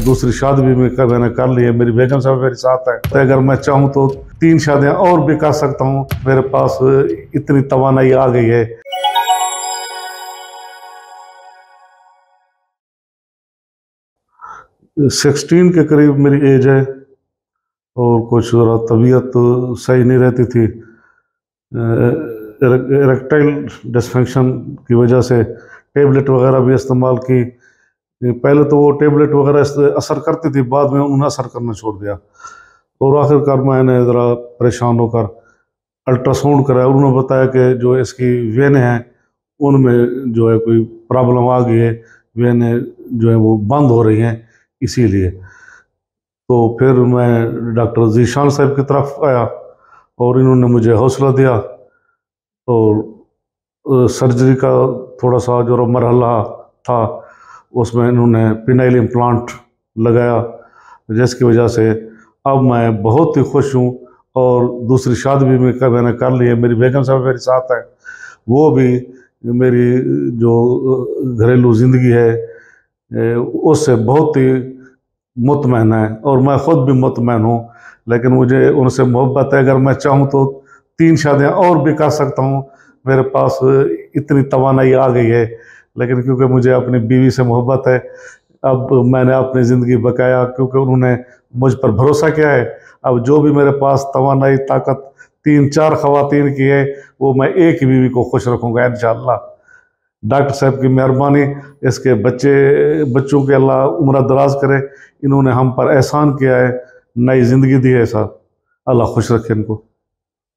दूसरी शादी भी मैंने कर ली है। मेरी बेगम साहब मेरे साथ है, तो अगर मैं चाहूँ तो 3 शादियाँ और भी कर सकता हूँ। मेरे पास इतनी तवानाई आ गई है। 16 के करीब मेरी एज है और कुछ ज़रा तबीयत सही नहीं रहती थी। इरेक्टाइल डिसफंक्शन की वजह से टेबलेट वगैरह भी इस्तेमाल की। पहले तो वो टेबलेट वगैरह असर करती थी, बाद में उन्होंने असर करना छोड़ दिया। और आखिरकार मैंने ज़रा परेशान होकर अल्ट्रासाउंड कराया। उन्होंने बताया कि जो इसकी वेनें हैं उनमें जो है कोई प्रॉब्लम आ गई है, वेनें जो है वो बंद हो रही हैं, इसीलिए। तो फिर मैं डॉक्टर ज़ीशान साहब की तरफ आया और इन्होंने मुझे हौसला दिया और सर्जरी का थोड़ा सा जो मरहला था उसमें इन्होंने पिनाइल इम्प्लांट लगाया, जिसकी वजह से अब मैं बहुत ही खुश हूँ। और दूसरी शादी भी मैंने कर ली है। मेरी बेगम साहब मेरे साथ है, वो भी मेरी जो घरेलू ज़िंदगी है उससे बहुत ही मुतमईन है और मैं ख़ुद भी मुतमईन हूँ। लेकिन मुझे उनसे मोहब्बत है। अगर मैं चाहूँ तो 3 शादियाँ और भी कर सकता हूँ। मेरे पास इतनी तवानाई आ गई है। लेकिन क्योंकि मुझे अपनी बीवी से मोहब्बत है, अब मैंने अपनी ज़िंदगी बकाया, क्योंकि उन्होंने मुझ पर भरोसा किया है। अब जो भी मेरे पास तवानाई ताकत 3-4 ख़वातीन की है, वो मैं एक ही बीवी को खुश रखूँगा इंशाअल्लाह। डॉक्टर साहब की मेहरबानी, इसके बच्चों के अल्लाह उम्र दराज करे। इन्होंने हम पर एहसान किया है, नई ज़िंदगी दी है सर। अल्लाह खुश रखे इनको।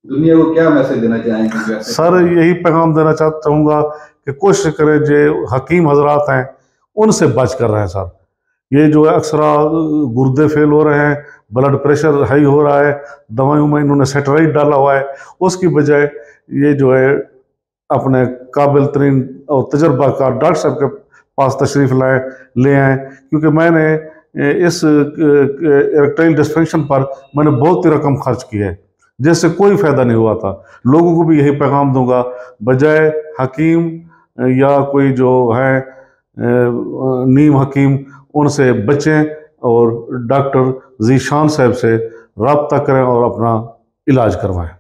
दुनिया को क्या मैसेज देना चाहेंगे? सर यही पैगाम देना चाहूँगा कि कोशिश करें जो हकीम हजरात हैं उनसे बच कर रहें सर। ये जो है अक्सरा गुर्दे फेल हो रहे हैं, ब्लड प्रेशर हाई हो रहा है, दवाइयों में इन्होंने सेटेराइड डाला हुआ है। उसकी बजाय ये जो है अपने काबिल तरीन और तजर्बाकार डॉक्टर साहब के पास तशरीफ़ ले आएँ, क्योंकि मैंने इस इरेक्टाइल डिसफंक्शन पर मैंने बहुत ही रकम खर्च की है, जिससे कोई फ़ायदा नहीं हुआ था। लोगों को भी यही पैगाम दूंगा, बजाय हकीम या कोई जो है नीम हकीम, उनसे बचें और डॉक्टर ज़ीशान साहब से रब्ता करें और अपना इलाज करवाएं।